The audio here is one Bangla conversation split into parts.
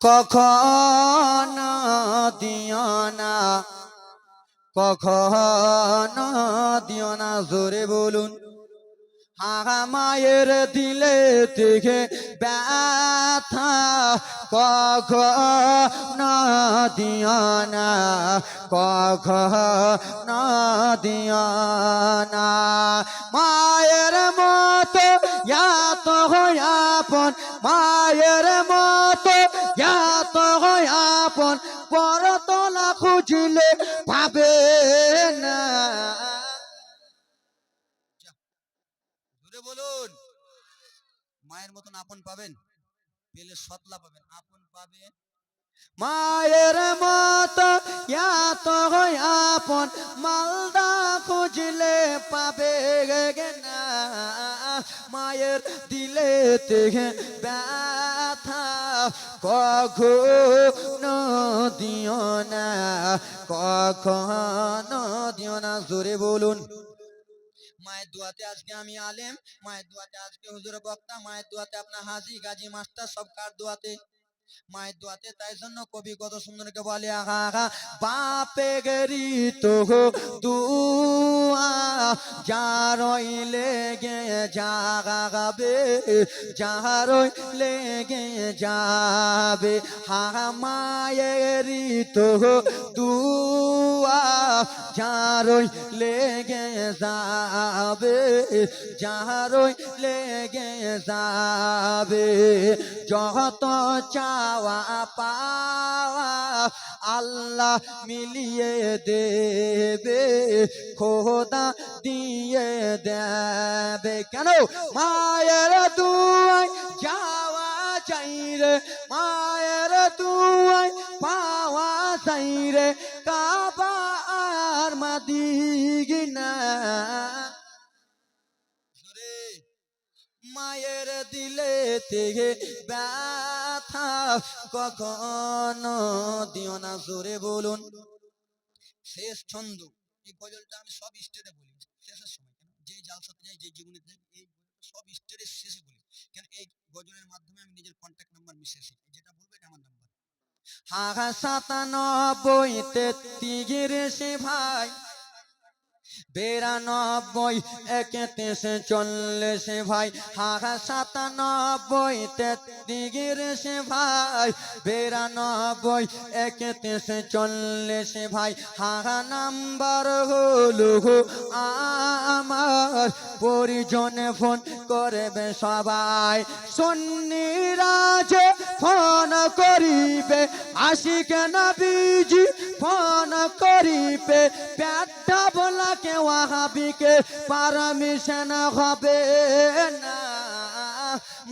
কখনো দিও না, কখনো দিও না, জোরে বলুন। মায়ের দিলে থেকে ব্যথা কখনো দিও না, কখনো দিও না। মায়ের মতো এত আপন, মায়ের মতো এত আপন, পরতলা খুঁজলে পাবে না। বলুন, মায়ের মতন আপন পাবেন? পেলে সতলা পাবেন, আপন পাবেন। মায়ের মতো এত আপন মালদা খুঁজলে পাবে না। মায়ের দিলে থেকে ব্যথা কখনো দিও না, কখনো দিও না, জোরে বলুন। মায়ের দোয়াতে আজকে আমি আলেম, মায়ের দোয়াতে আজকে হুজুর বক্তা, মায়ের দোয়াতে আপনার হাজি গাজী মাস্টার, সব কার দোয়াতে? মায়ের দোয়াতে। তাই জন্য কবি কত সুন্দরকে বলে, আগা বাপে গেরি তো দুয়া যারই লেগে যাবে, যারই লেগে যাবে। মায়েরি তো দুয়া যারই লেগে যাবে, যারই লেগে যাবে। যত চাওয়া পাওয়া আল্লাহ মিলিয়ে দেবে, খোদা দিয়ে দেবে। কেন? মায়ের দুয়ায় যাওয়া চাই রে, মায়ের দুয়ায় পাওয়া চাই রে, কাবা আর মদিনা। মায়ের দিলে থেকে ব্যথা কখনো দিও না, জোরে বলুন। শেষ ছন্দ, এই গজলটা আমি সব স্টেজে বলি শেষের সময়। কেন? যে জালসাতে যাই, যে জীবনে যাই, এই সব স্টেজের শেষে বলি। কেন? এই গজলের মাধ্যমে আমি নিজের কন্ট্যাক্ট নাম্বার মিশে আসি, যেটা বলবো এটা আমার নাম্বার। 97 ভাই, 92 31 40 ভাই, 97 33 ভাই, 92 31 40 ভাই। নাম্বার হলো আমার, পরিজনে ফোন করবে সবাই, সুন্নিরাজে ফোন করিবে, আশিক নবীজি ফোন করিবে, পেটটা বলাকে ওয়াহাবিকে পারমিশন হবে না।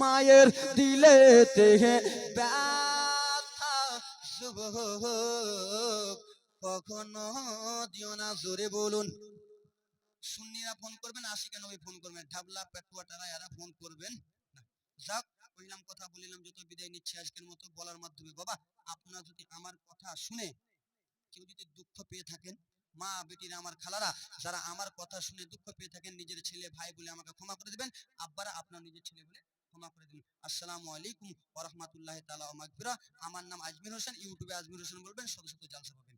মায়ের দিলে থেকে ব্যথা কখনো দিও না, জোরে বলুন। সুন্নিরা ফোন করবেন, আশিক নবী ফোন করবেন, ঢাবলা পেটুয়া টারা এরা ফোন করবেন না। যাক, কইলাম কথা বলিলাম, যত বিদায় নিচ্ছি আজকের মতো বলার মাধ্যমে। বাবা, আপনারা যদি আমার কথা শুনে কেউ যদি দুঃখ পেয়ে থাকেন, মা বেটিরা আমার খালারা যারা আমার কথা শুনে দুঃখ পেয়ে থাকেন, নিজের ছেলে ভাই বলে আমাকে ক্ষমা করে দিবেন। আব্বারা আপনার নিজের ছেলে বলে ক্ষমা করে দিন। আসসালামু আলাইকুম ওয়া রাহমাতুল্লাহি তাআলা ওয়া মাগফিরাহ। আমার নাম আজমির হোসেন, ইউটিউবে আজমির হোসেন বলবেন, শত শত জালসা পাবেন।